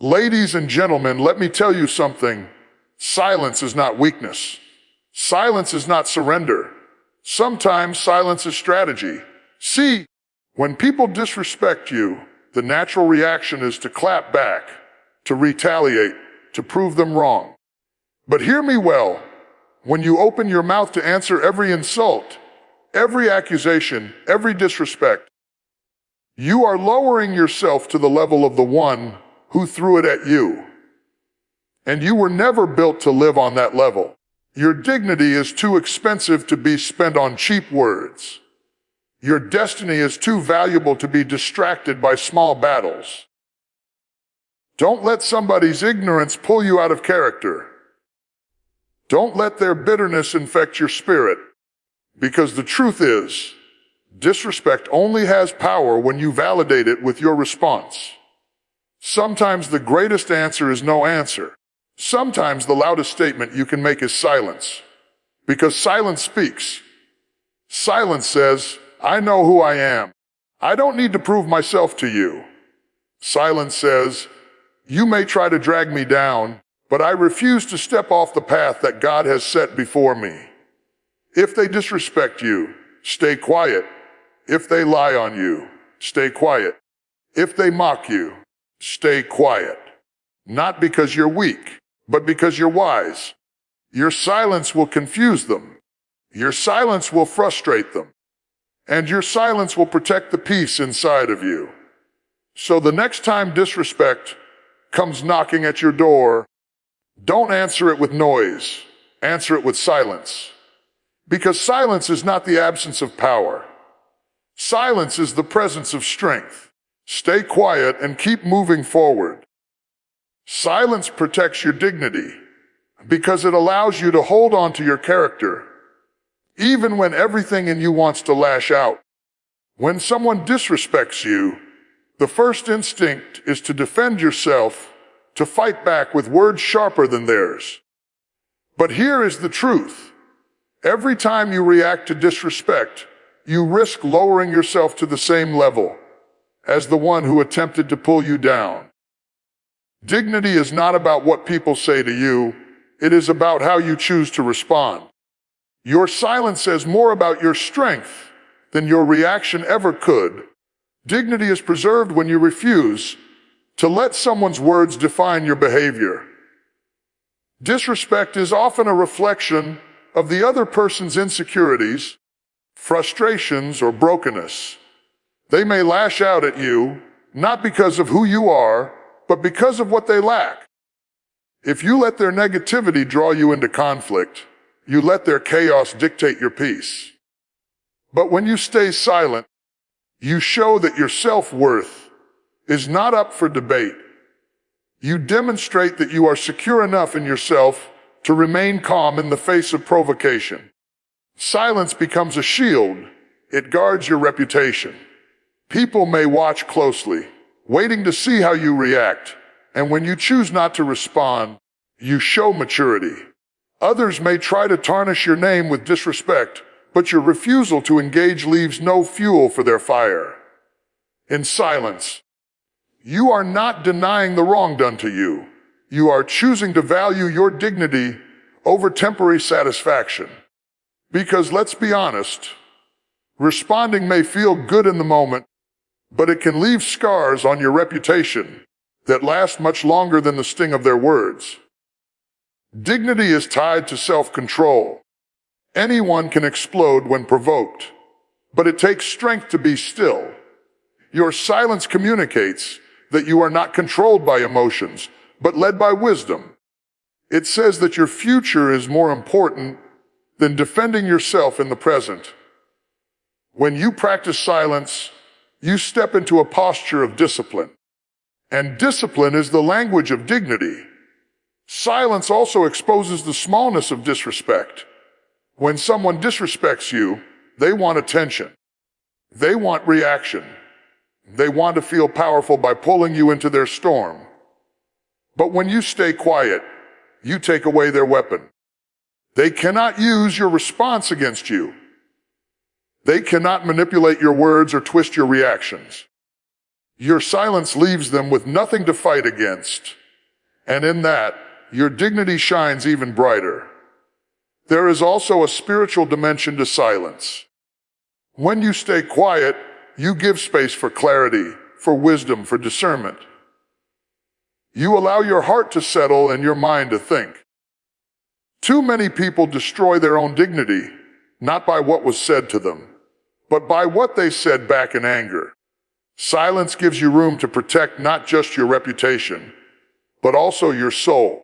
Ladies and gentlemen, let me tell you something. Silence is not weakness. Silence is not surrender. Sometimes silence is strategy. See, when people disrespect you, the natural reaction is to clap back, to retaliate, to prove them wrong. But hear me well, when you open your mouth to answer every insult, every accusation, every disrespect, you are lowering yourself to the level of the one who threw it at you. And you were never built to live on that level. Your dignity is too expensive to be spent on cheap words. Your destiny is too valuable to be distracted by small battles. Don't let somebody's ignorance pull you out of character. Don't let their bitterness infect your spirit. Because the truth is, disrespect only has power when you validate it with your response. Sometimes the greatest answer is no answer. Sometimes the loudest statement you can make is silence. Because silence speaks. Silence says, I know who I am. I don't need to prove myself to you. Silence says, you may try to drag me down, but I refuse to step off the path that God has set before me. If they disrespect you, stay quiet. If they lie on you, stay quiet. If they mock you, stay quiet. Not because you're weak, but because you're wise. Your silence will confuse them. Your silence will frustrate them. And your silence will protect the peace inside of you. So the next time disrespect comes knocking at your door, don't answer it with noise. Answer it with silence. Because silence is not the absence of power. Silence is the presence of strength. Stay quiet and keep moving forward. Silence protects your dignity because it allows you to hold on to your character, even when everything in you wants to lash out. When someone disrespects you, the first instinct is to defend yourself, to fight back with words sharper than theirs. But here is the truth. Every time you react to disrespect, you risk lowering yourself to the same level as the one who attempted to pull you down. Dignity is not about what people say to you. It is about how you choose to respond. Your silence says more about your strength than your reaction ever could. Dignity is preserved when you refuse to let someone's words define your behavior. Disrespect is often a reflection of the other person's insecurities, frustrations, or brokenness. They may lash out at you, not because of who you are, but because of what they lack. If you let their negativity draw you into conflict, you let their chaos dictate your peace. But when you stay silent, you show that your self-worth is not up for debate. You demonstrate that you are secure enough in yourself to remain calm in the face of provocation. Silence becomes a shield. It guards your reputation. People may watch closely, waiting to see how you react. And when you choose not to respond, you show maturity. Others may try to tarnish your name with disrespect, but your refusal to engage leaves no fuel for their fire. In silence, you are not denying the wrong done to you. You are choosing to value your dignity over temporary satisfaction. Because let's be honest, responding may feel good in the moment, but it can leave scars on your reputation that last much longer than the sting of their words. Dignity is tied to self-control. Anyone can explode when provoked, but it takes strength to be still. Your silence communicates that you are not controlled by emotions, but led by wisdom. It says that your future is more important than defending yourself in the present. When you practice silence, you step into a posture of discipline. And discipline is the language of dignity. Silence also exposes the smallness of disrespect. When someone disrespects you, they want attention. They want reaction. They want to feel powerful by pulling you into their storm. But when you stay quiet, you take away their weapon. They cannot use your response against you. They cannot manipulate your words or twist your reactions. Your silence leaves them with nothing to fight against. And in that, your dignity shines even brighter. There is also a spiritual dimension to silence. When you stay quiet, you give space for clarity, for wisdom, for discernment. You allow your heart to settle and your mind to think. Too many people destroy their own dignity, not by what was said to them, but by what they said back in anger. Silence gives you room to protect not just your reputation, but also your soul.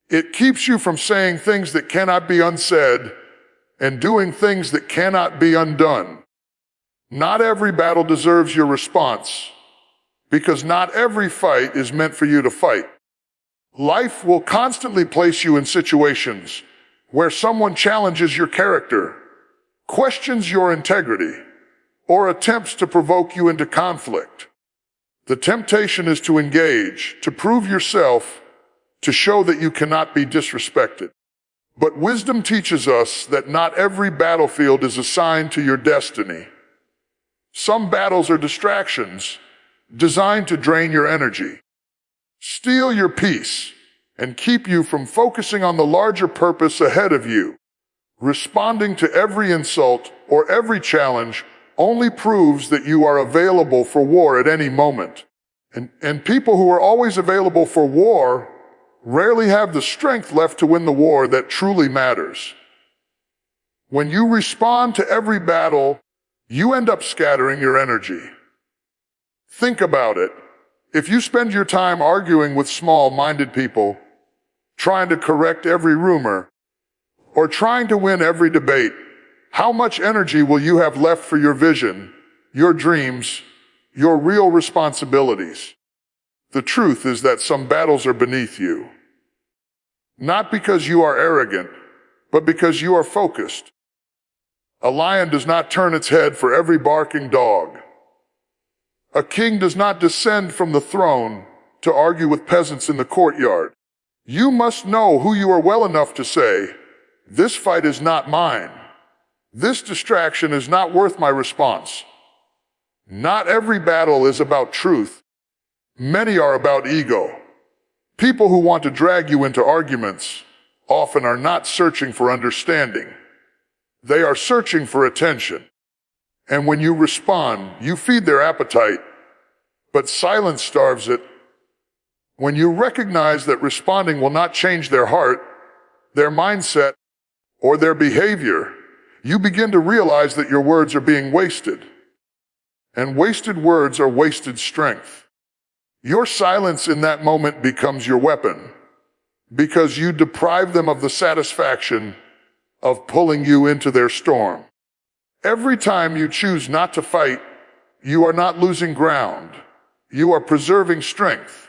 It keeps you from saying things that cannot be unsaid and doing things that cannot be undone. Not every battle deserves your response, because not every fight is meant for you to fight. Life will constantly place you in situations where someone challenges your character, questions your integrity, or attempts to provoke you into conflict. The temptation is to engage, to prove yourself, to show that you cannot be disrespected. But wisdom teaches us that not every battlefield is assigned to your destiny. Some battles are distractions designed to drain your energy, steal your peace, and keep you from focusing on the larger purpose ahead of you. Responding to every insult or every challenge only proves that you are available for war at any moment. And people who are always available for war rarely have the strength left to win the war that truly matters. When you respond to every battle, you end up scattering your energy. Think about it. If you spend your time arguing with small-minded people, trying to correct every rumor, or trying to win every debate, how much energy will you have left for your vision, your dreams, your real responsibilities? The truth is that some battles are beneath you. Not because you are arrogant, but because you are focused. A lion does not turn its head for every barking dog. A king does not descend from the throne to argue with peasants in the courtyard. You must know who you are well enough to say, "This fight is not mine. This distraction is not worth my response." Not every battle is about truth. Many are about ego. People who want to drag you into arguments often are not searching for understanding. They are searching for attention. And when you respond, you feed their appetite, but silence starves it. When you recognize that responding will not change their heart, their mindset, or their behavior, you begin to realize that your words are being wasted. And wasted words are wasted strength. Your silence in that moment becomes your weapon, because you deprive them of the satisfaction of pulling you into their storm. Every time you choose not to fight, you are not losing ground. You are preserving strength.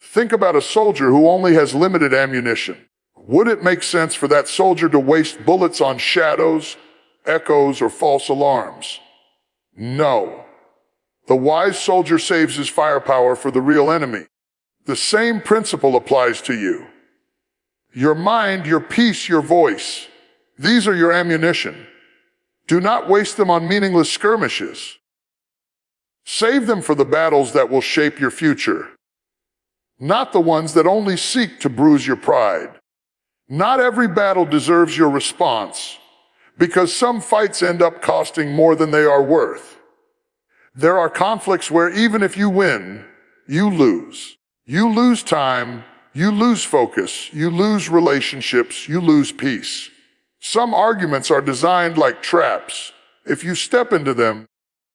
Think about a soldier who only has limited ammunition. Would it make sense for that soldier to waste bullets on shadows, echoes, or false alarms? No. The wise soldier saves his firepower for the real enemy. The same principle applies to you. Your mind, your peace, your voice, these are your ammunition. Do not waste them on meaningless skirmishes. Save them for the battles that will shape your future, not the ones that only seek to bruise your pride. Not every battle deserves your response, because some fights end up costing more than they are worth. There are conflicts where even if you win, you lose. You lose time, you lose focus, you lose relationships, you lose peace. Some arguments are designed like traps. If you step into them,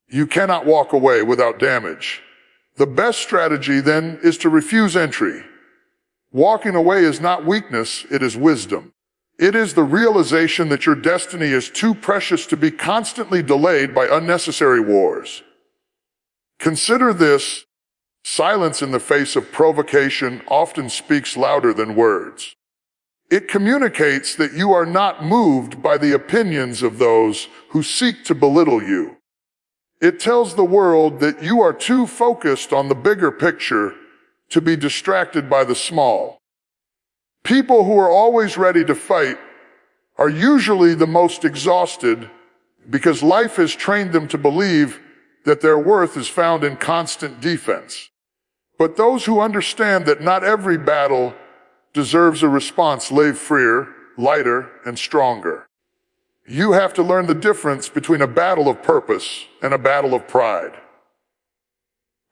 you cannot walk away without damage. The best strategy, then, is to refuse entry. Walking away is not weakness, it is wisdom. It is the realization that your destiny is too precious to be constantly delayed by unnecessary wars. Consider this: silence in the face of provocation often speaks louder than words. It communicates that you are not moved by the opinions of those who seek to belittle you. It tells the world that you are too focused on the bigger picture to be distracted by the small. People who are always ready to fight are usually the most exhausted, because life has trained them to believe that their worth is found in constant defense. But those who understand that not every battle deserves a response live freer, lighter, and stronger. You have to learn the difference between a battle of purpose and a battle of pride.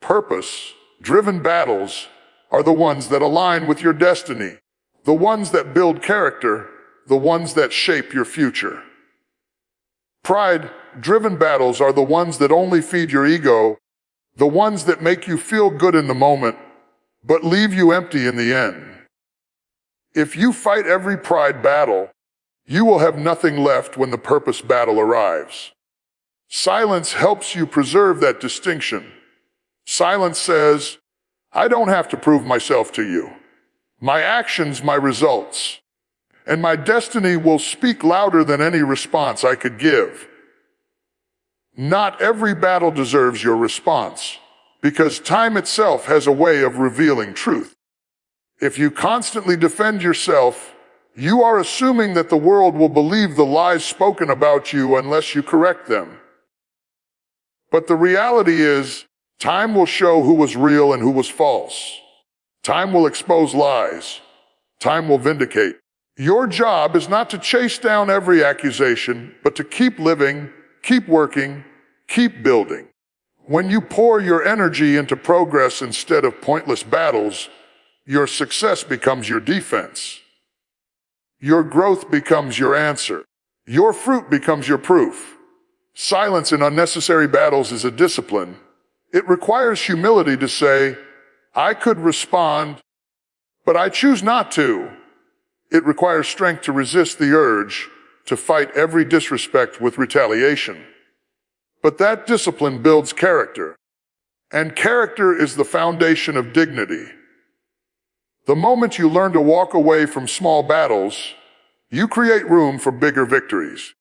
Purpose-driven battles are the ones that align with your destiny, the ones that build character, the ones that shape your future. Pride-driven battles are the ones that only feed your ego, the ones that make you feel good in the moment, but leave you empty in the end. If you fight every pride battle, you will have nothing left when the purpose battle arrives. Silence helps you preserve that distinction. Silence says, I don't have to prove myself to you. My actions, my results, and my destiny will speak louder than any response I could give. Not every battle deserves your response, because time itself has a way of revealing truth. If you constantly defend yourself, you are assuming that the world will believe the lies spoken about you unless you correct them. But the reality is, time will show who was real and who was false. Time will expose lies. Time will vindicate. Your job is not to chase down every accusation, but to keep living, keep working, keep building. When you pour your energy into progress instead of pointless battles, your success becomes your defense. Your growth becomes your answer. Your fruit becomes your proof. Silence in unnecessary battles is a discipline. It requires humility to say, I could respond, but I choose not to. It requires strength to resist the urge to fight every disrespect with retaliation. But that discipline builds character, and character is the foundation of dignity. The moment you learn to walk away from small battles, you create room for bigger victories.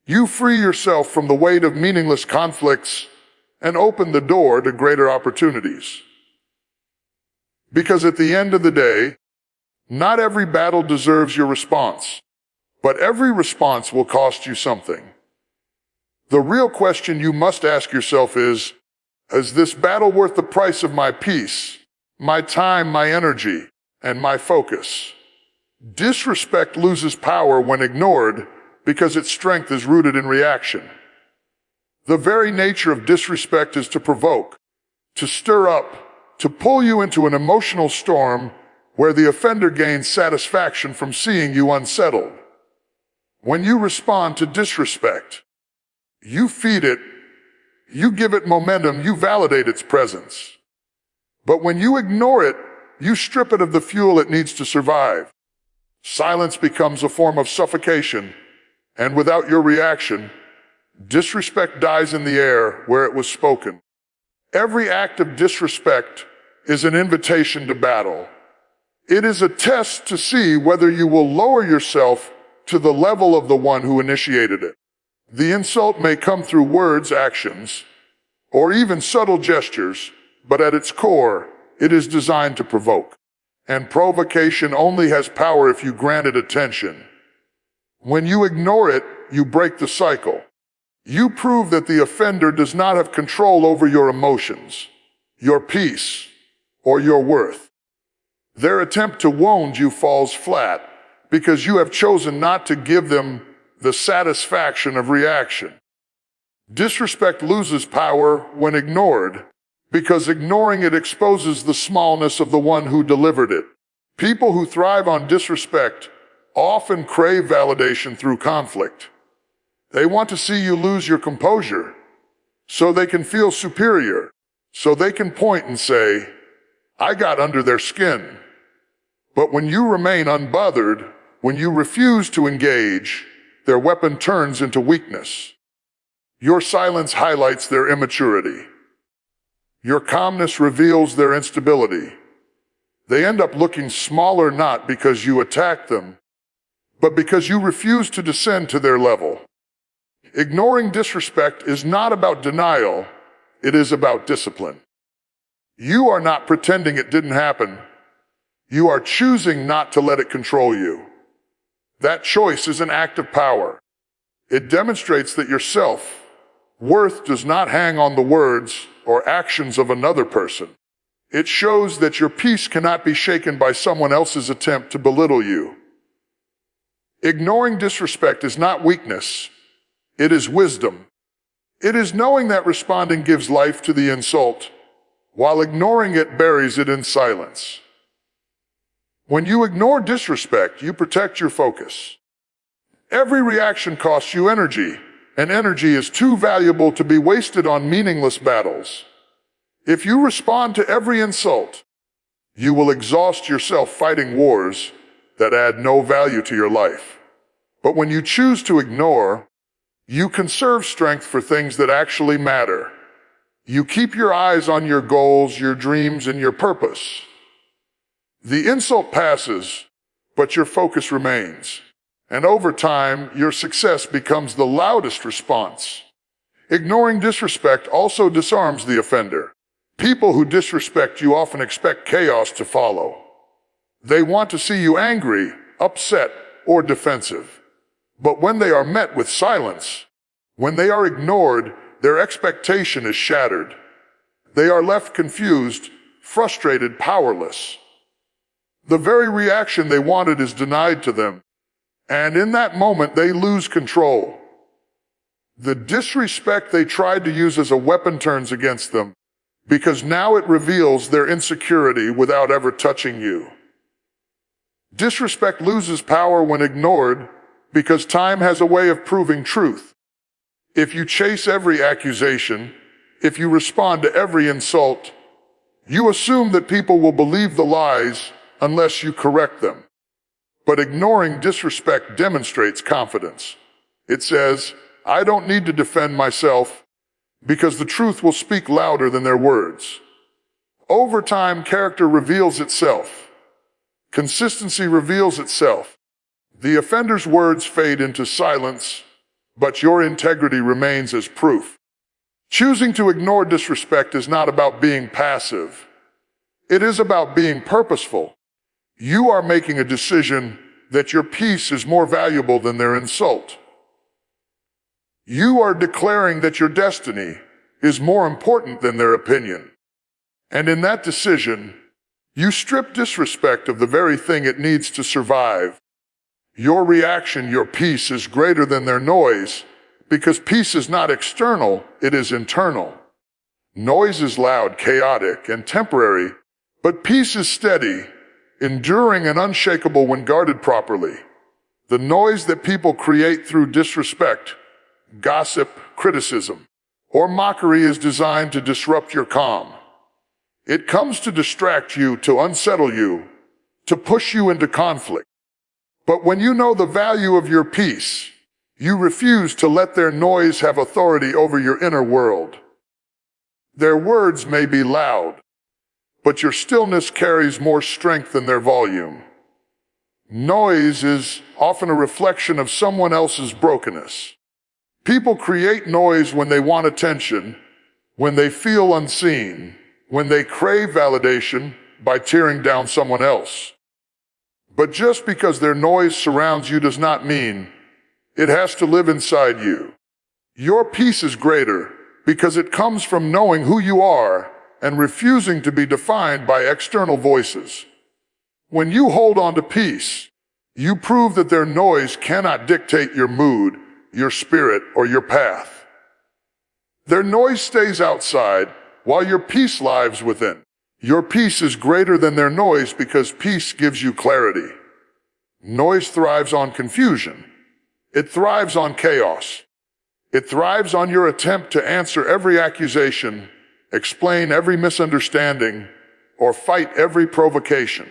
You free yourself from the weight of meaningless conflicts and open the door to greater opportunities. Because at the end of the day, not every battle deserves your response, but every response will cost you something. The real question you must ask yourself is this battle worth the price of my peace, my time, my energy, and my focus? Disrespect loses power when ignored because its strength is rooted in reaction. The very nature of disrespect is to provoke, to stir up, to pull you into an emotional storm where the offender gains satisfaction from seeing you unsettled. When you respond to disrespect, you feed it, you give it momentum, you validate its presence. But when you ignore it, you strip it of the fuel it needs to survive. Silence becomes a form of suffocation, and without your reaction, disrespect dies in the air where it was spoken. Every act of disrespect is an invitation to battle. It is a test to see whether you will lower yourself to the level of the one who initiated it. The insult may come through words, actions, or even subtle gestures, but at its core, it is designed to provoke. And provocation only has power if you grant it attention. When you ignore it, you break the cycle. You prove that the offender does not have control over your emotions, your peace, or your worth. Their attempt to wound you falls flat because you have chosen not to give them the satisfaction of reaction. Disrespect loses power when ignored, because ignoring it exposes the smallness of the one who delivered it. People who thrive on disrespect often crave validation through conflict. They want to see you lose your composure, so they can feel superior, so they can point and say, I got under their skin. But when you remain unbothered, when you refuse to engage, their weapon turns into weakness. Your silence highlights their immaturity. Your calmness reveals their instability. They end up looking smaller not because you attacked them, but because you refuse to descend to their level. Ignoring disrespect is not about denial, it is about discipline. You are not pretending it didn't happen. You are choosing not to let it control you. That choice is an act of power. It demonstrates that yourself, Worth does not hang on the words or actions of another person. It shows that your peace cannot be shaken by someone else's attempt to belittle you. Ignoring disrespect is not weakness. It is wisdom. It is knowing that responding gives life to the insult, while ignoring it buries it in silence. When you ignore disrespect, you protect your focus. Every reaction costs you energy, and energy is too valuable to be wasted on meaningless battles. If you respond to every insult, you will exhaust yourself fighting wars that add no value to your life. But when you choose to ignore, you conserve strength for things that actually matter. You keep your eyes on your goals, your dreams, and your purpose. The insult passes, but your focus remains. And over time, your success becomes the loudest response. Ignoring disrespect also disarms the offender. People who disrespect you often expect chaos to follow. They want to see you angry, upset, or defensive. But when they are met with silence, when they are ignored, their expectation is shattered. They are left confused, frustrated, powerless. The very reaction they wanted is denied to them, and in that moment they lose control. The disrespect they tried to use as a weapon turns against them, because now it reveals their insecurity without ever touching you. Disrespect loses power when ignored, because time has a way of proving truth. If you chase every accusation, if you respond to every insult, you assume that people will believe the lies unless you correct them. But ignoring disrespect demonstrates confidence. It says, I don't need to defend myself, because the truth will speak louder than their words. Over time, character reveals itself. Consistency reveals itself. The offender's words fade into silence, but your integrity remains as proof. Choosing to ignore disrespect is not about being passive. It is about being purposeful. You are making a decision that your peace is more valuable than their insult. You are declaring that your destiny is more important than their opinion. And in that decision, you strip disrespect of the very thing it needs to survive. Your reaction, your peace, is greater than their noise, because peace is not external, it is internal. Noise is loud, chaotic, and temporary, but peace is steady, enduring, and unshakable when guarded properly. The noise that people create through disrespect, gossip, criticism, or mockery is designed to disrupt your calm. It comes to distract you, to unsettle you, to push you into conflict. But when you know the value of your peace, you refuse to let their noise have authority over your inner world. Their words may be loud, but your stillness carries more strength than their volume. Noise is often a reflection of someone else's brokenness. People create noise when they want attention, when they feel unseen, when they crave validation by tearing down someone else. But just because their noise surrounds you does not mean it has to live inside you. Your peace is greater because it comes from knowing who you are and refusing to be defined by external voices. When you hold on to peace, you prove that their noise cannot dictate your mood, your spirit, or your path. Their noise stays outside while your peace lives within. Your peace is greater than their noise because peace gives you clarity. Noise thrives on confusion. It thrives on chaos. It thrives on your attempt to answer every accusation, explain every misunderstanding, or fight every provocation.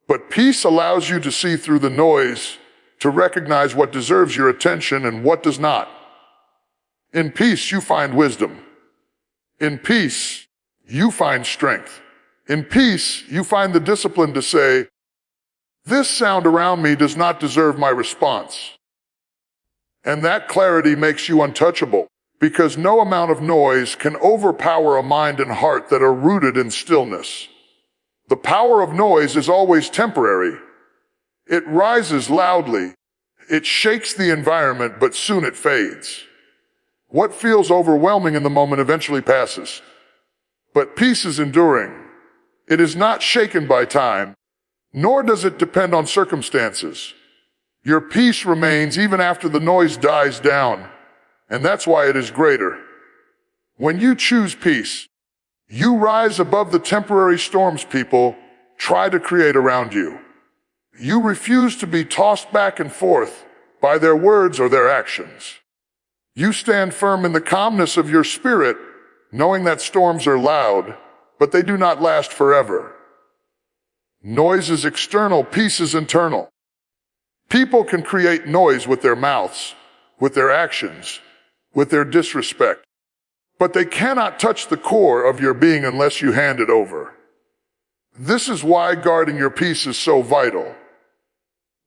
But peace allows you to see through the noise, to recognize what deserves your attention and what does not. In peace, you find wisdom. In peace, you find strength. In peace, you find the discipline to say, this sound around me does not deserve my response. And that clarity makes you untouchable, because no amount of noise can overpower a mind and heart that are rooted in stillness. The power of noise is always temporary. It rises loudly. It shakes the environment, but soon it fades. What feels overwhelming in the moment eventually passes. But peace is enduring. It is not shaken by time, nor does it depend on circumstances. Your peace remains even after the noise dies down, and that's why it is greater. When you choose peace, you rise above the temporary storms people try to create around you. You refuse to be tossed back and forth by their words or their actions. You stand firm in the calmness of your spirit, knowing that storms are loud, but they do not last forever. Noise is external, peace is internal. People can create noise with their mouths, with their actions, with their disrespect, but they cannot touch the core of your being unless you hand it over. This is why guarding your peace is so vital.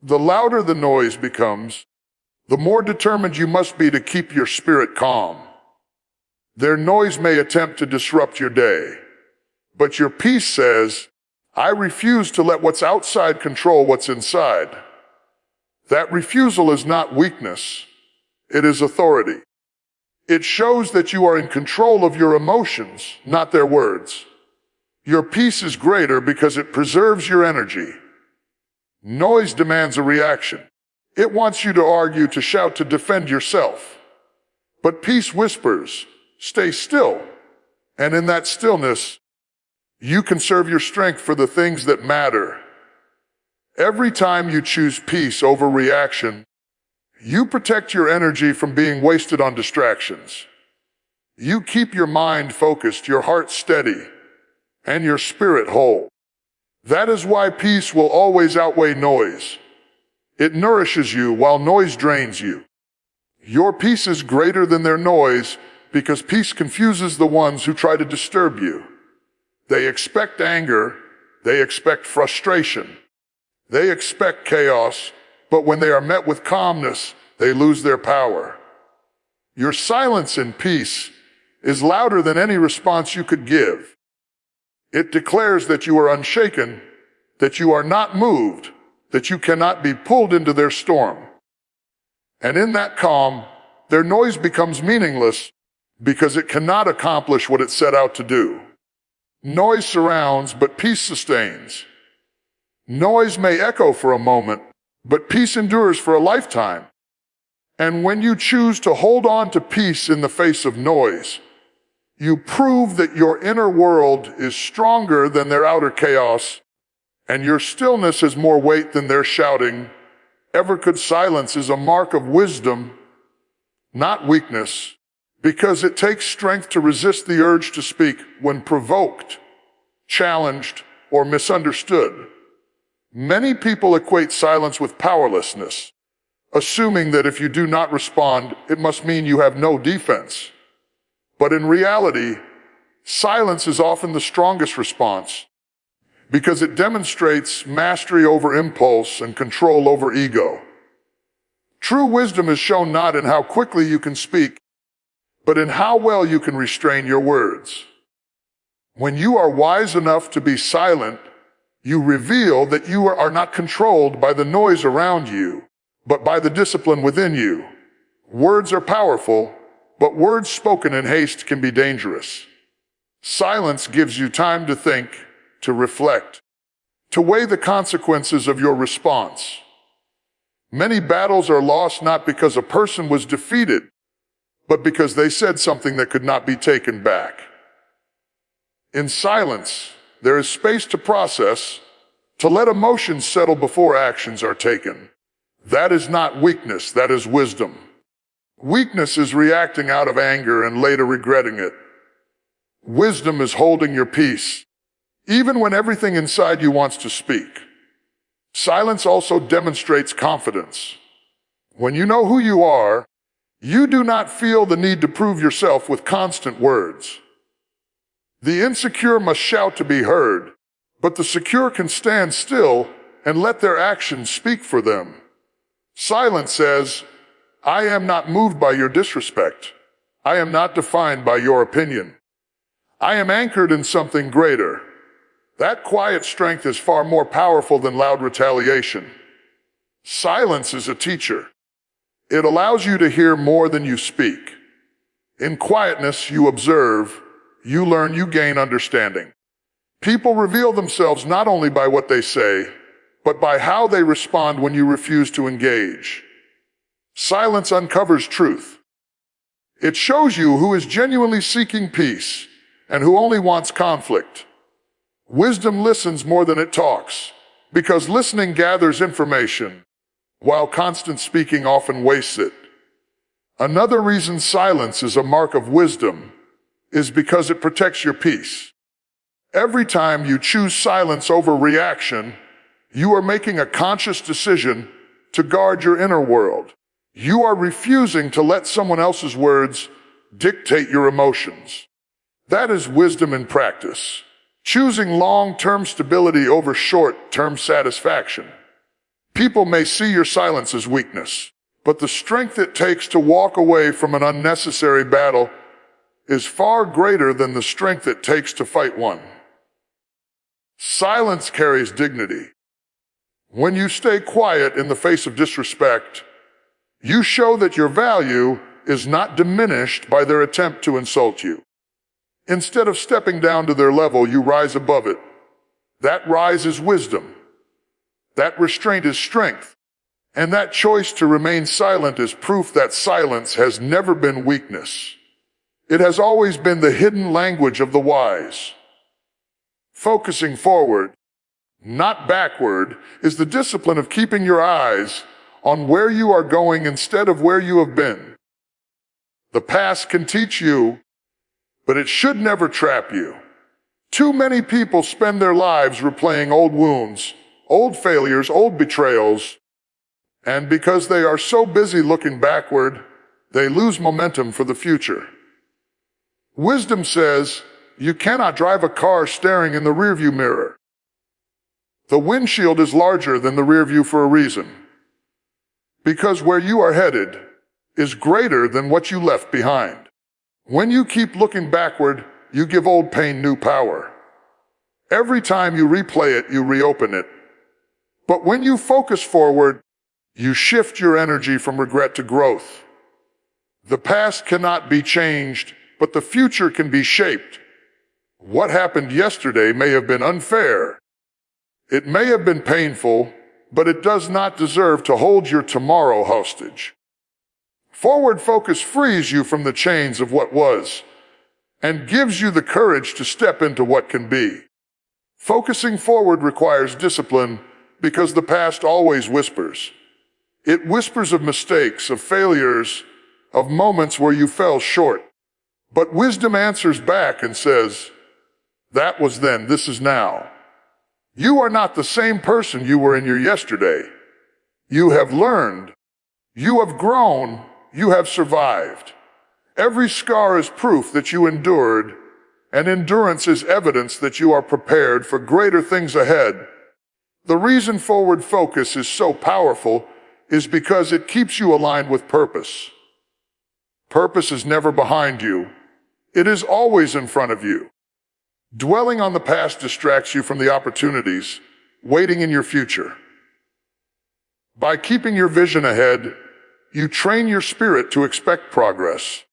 The louder the noise becomes, the more determined you must be to keep your spirit calm. Their noise may attempt to disrupt your day, but your peace says, I refuse to let what's outside control what's inside. That refusal is not weakness, it is authority. It shows that you are in control of your emotions, not their words. Your peace is greater because it preserves your energy. Noise demands a reaction. It wants you to argue, to shout, to defend yourself. But peace whispers, stay still. And in that stillness, you conserve your strength for the things that matter. Every time you choose peace over reaction, you protect your energy from being wasted on distractions. You keep your mind focused, your heart steady, and your spirit whole. That is why peace will always outweigh noise. It nourishes you while noise drains you. Your peace is greater than their noise because peace confuses the ones who try to disturb you. They expect anger, they expect frustration, they expect chaos, but when they are met with calmness, they lose their power. Your silence in peace is louder than any response you could give. It declares that you are unshaken, that you are not moved, that you cannot be pulled into their storm. And in that calm, their noise becomes meaningless because it cannot accomplish what it set out to do. Noise surrounds, but peace sustains. Noise may echo for a moment, but peace endures for a lifetime. And when you choose to hold on to peace in the face of noise, you prove that your inner world is stronger than their outer chaos, and your stillness has more weight than their shouting. Ever could silence is a mark of wisdom, not weakness, because it takes strength to resist the urge to speak when provoked, challenged, or misunderstood. Many people equate silence with powerlessness, assuming that if you do not respond, it must mean you have no defense. But in reality, silence is often the strongest response because it demonstrates mastery over impulse and control over ego. True wisdom is shown not in how quickly you can speak, but in how well you can restrain your words. When you are wise enough to be silent, you reveal that you are not controlled by the noise around you, but by the discipline within you. Words are powerful, but words spoken in haste can be dangerous. Silence gives you time to think, to reflect, to weigh the consequences of your response. Many battles are lost not because a person was defeated, but because they said something that could not be taken back. In silence, there is space to process, to let emotions settle before actions are taken. That is not weakness, that is wisdom. Weakness is reacting out of anger and later regretting it. Wisdom is holding your peace, even when everything inside you wants to speak. Silence also demonstrates confidence. When you know who you are, you do not feel the need to prove yourself with constant words. The insecure must shout to be heard, but the secure can stand still and let their actions speak for them. Silence says, I am not moved by your disrespect. I am not defined by your opinion. I am anchored in something greater. That quiet strength is far more powerful than loud retaliation. Silence is a teacher. It allows you to hear more than you speak. In quietness, you observe, you learn, you gain understanding. People reveal themselves not only by what they say, but by how they respond when you refuse to engage. Silence uncovers truth. It shows you who is genuinely seeking peace and who only wants conflict. Wisdom listens more than it talks, because listening gathers information, while constant speaking often wastes it. Another reason silence is a mark of wisdom is because it protects your peace. Every time you choose silence over reaction, you are making a conscious decision to guard your inner world. You are refusing to let someone else's words dictate your emotions. That is wisdom in practice, choosing long-term stability over short-term satisfaction. People may see your silence as weakness, but the strength it takes to walk away from an unnecessary battle is far greater than the strength it takes to fight one. Silence carries dignity. When you stay quiet in the face of disrespect, you show that your value is not diminished by their attempt to insult you. Instead of stepping down to their level, you rise above it. That rise is wisdom. That restraint is strength. And that choice to remain silent is proof that silence has never been weakness. It has always been the hidden language of the wise. Focusing forward, not backward, is the discipline of keeping your eyes on where you are going instead of where you have been. The past can teach you, but it should never trap you. Too many people spend their lives replaying old wounds, old failures, old betrayals, and because they are so busy looking backward, they lose momentum for the future. Wisdom says, you cannot drive a car staring in the rearview mirror. The windshield is larger than the rearview for a reason, because where you are headed is greater than what you left behind. When you keep looking backward, you give old pain new power. Every time you replay it, you reopen it. But when you focus forward, you shift your energy from regret to growth. The past cannot be changed, but the future can be shaped. What happened yesterday may have been unfair. It may have been painful, but it does not deserve to hold your tomorrow hostage. Forward focus frees you from the chains of what was and gives you the courage to step into what can be. Focusing forward requires discipline because the past always whispers. It whispers of mistakes, of failures, of moments where you fell short. But wisdom answers back and says, that was then, this is now. You are not the same person you were in your yesterday. You have learned. You have grown. You have survived. Every scar is proof that you endured, and endurance is evidence that you are prepared for greater things ahead. The reason forward focus is so powerful is because it keeps you aligned with purpose. Purpose is never behind you. It is always in front of you. Dwelling on the past distracts you from the opportunities waiting in your future. By keeping your vision ahead, you train your spirit to expect progress,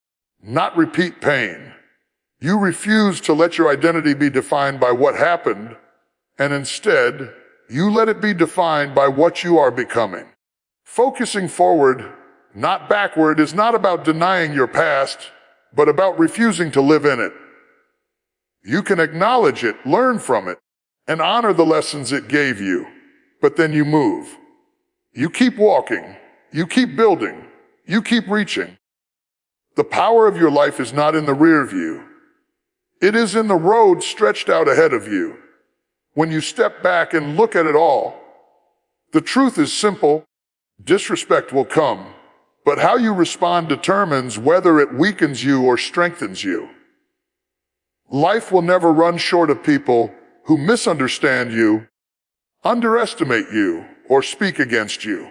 not repeat pain. You refuse to let your identity be defined by what happened, and instead, you let it be defined by what you are becoming. Focusing forward, not backward, is not about denying your past, but about refusing to live in it. You can acknowledge it, learn from it, and honor the lessons it gave you, but then you move. You keep walking, you keep building, you keep reaching. The power of your life is not in the rear view. It is in the road stretched out ahead of you. When you step back and look at it all, the truth is simple. Disrespect will come, but how you respond determines whether it weakens you or strengthens you. Life will never run short of people who misunderstand you, underestimate you, or speak against you.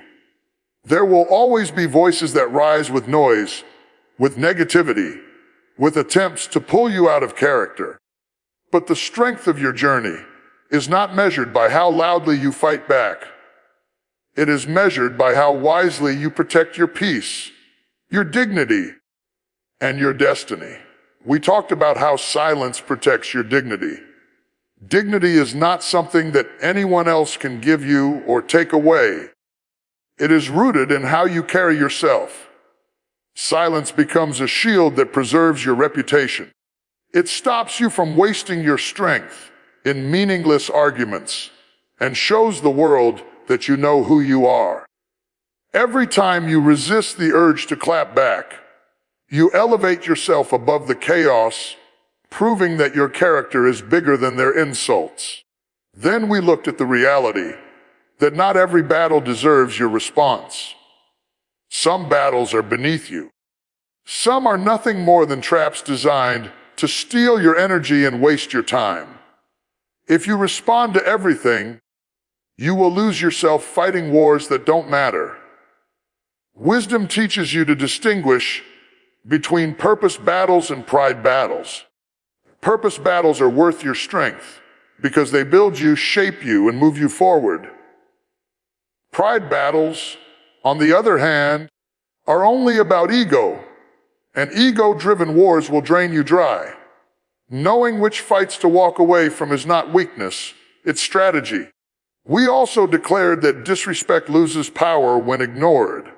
There will always be voices that rise with noise, with negativity, with attempts to pull you out of character. But the strength of your journey is not measured by how loudly you fight back. It is measured by how wisely you protect your peace, your dignity, and your destiny. We talked about how silence protects your dignity. Dignity is not something that anyone else can give you or take away. It is rooted in how you carry yourself. Silence becomes a shield that preserves your reputation. It stops you from wasting your strength in meaningless arguments and shows the world that you know who you are. Every time you resist the urge to clap back, you elevate yourself above the chaos, proving that your character is bigger than their insults. Then we looked at the reality that not every battle deserves your response. Some battles are beneath you. Some are nothing more than traps designed to steal your energy and waste your time. If you respond to everything, you will lose yourself fighting wars that don't matter. Wisdom teaches you to distinguish between purpose battles and pride battles. Purpose battles are worth your strength because they build you, shape you, and move you forward. Pride battles, on the other hand, are only about ego, and ego-driven wars will drain you dry. Knowing which fights to walk away from is not weakness, it's strategy. We also declared that disrespect loses power when ignored.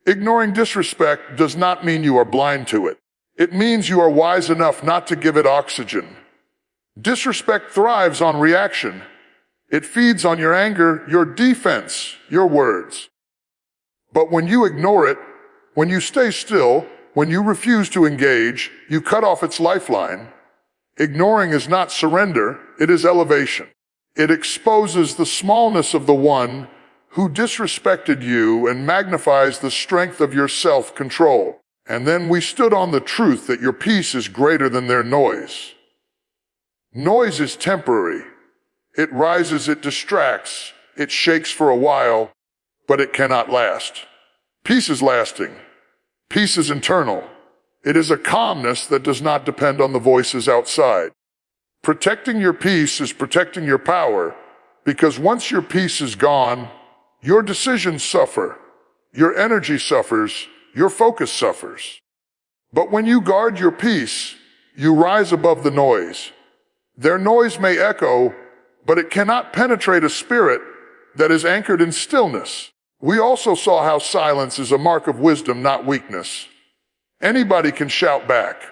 Ignoring disrespect does not mean you are blind to it. It means you are wise enough not to give it oxygen. Disrespect thrives on reaction. It feeds on your anger, your defense, your words. But when you ignore it, when you stay still, when you refuse to engage, you cut off its lifeline. Ignoring is not surrender, it is elevation. It exposes the smallness of the one who disrespected you and magnifies the strength of your self-control. And then we stood on the truth that your peace is greater than their noise. Noise is temporary. It rises, it distracts, it shakes for a while, but it cannot last. Peace is lasting. Peace is internal. It is a calmness that does not depend on the voices outside. Protecting your peace is protecting your power, because once your peace is gone, your decisions suffer, your energy suffers, your focus suffers. But when you guard your peace, you rise above the noise. Their noise may echo, but it cannot penetrate a spirit that is anchored in stillness. We also saw how silence is a mark of wisdom, not weakness. Anybody can shout back.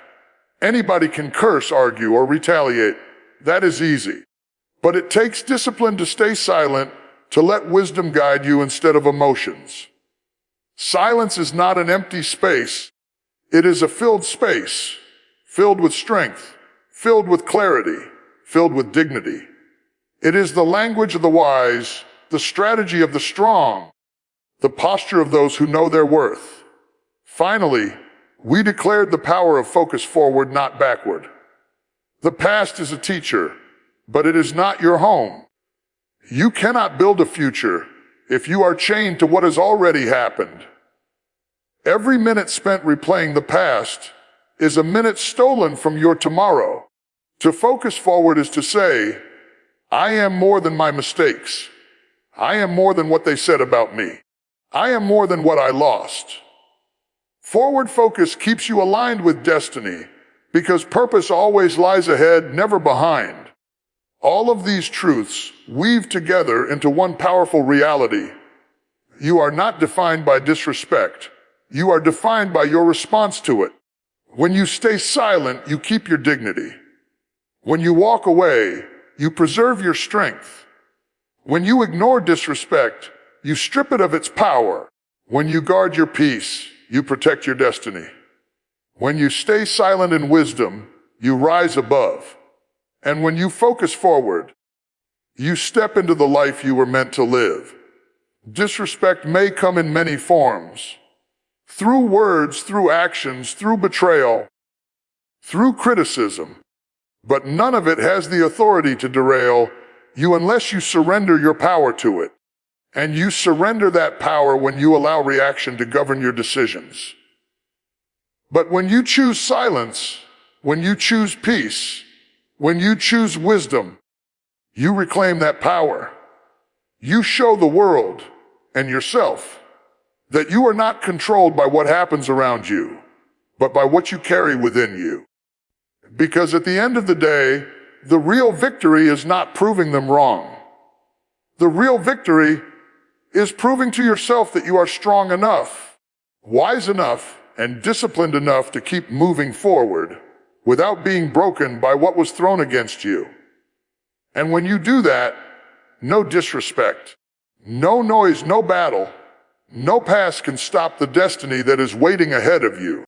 Anybody can curse, argue, or retaliate. That is easy. But it takes discipline to stay silent, to let wisdom guide you instead of emotions. Silence is not an empty space. It is a filled space, filled with strength, filled with clarity, filled with dignity. It is the language of the wise, the strategy of the strong, the posture of those who know their worth. Finally, we declared the power of focus forward, not backward. The past is a teacher, but it is not your home. You cannot build a future if you are chained to what has already happened. Every minute spent replaying the past is a minute stolen from your tomorrow. To focus forward is to say, I am more than my mistakes. I am more than what they said about me. I am more than what I lost. Forward focus keeps you aligned with destiny because purpose always lies ahead, never behind. All of these truths weave together into one powerful reality. You are not defined by disrespect. You are defined by your response to it. When you stay silent, you keep your dignity. When you walk away, you preserve your strength. When you ignore disrespect, you strip it of its power. When you guard your peace, you protect your destiny. When you stay silent in wisdom, you rise above. And when you focus forward, you step into the life you were meant to live. Disrespect may come in many forms. Through words, through actions, through betrayal, through criticism. But none of it has the authority to derail you unless you surrender your power to it. And you surrender that power when you allow reaction to govern your decisions. But when you choose silence, when you choose peace, when you choose wisdom, you reclaim that power. You show the world and yourself that you are not controlled by what happens around you, but by what you carry within you. Because at the end of the day, the real victory is not proving them wrong. The real victory is proving to yourself that you are strong enough, wise enough, and disciplined enough to keep moving forward without being broken by what was thrown against you. And when you do that, no disrespect, no noise, no battle, no past can stop the destiny that is waiting ahead of you.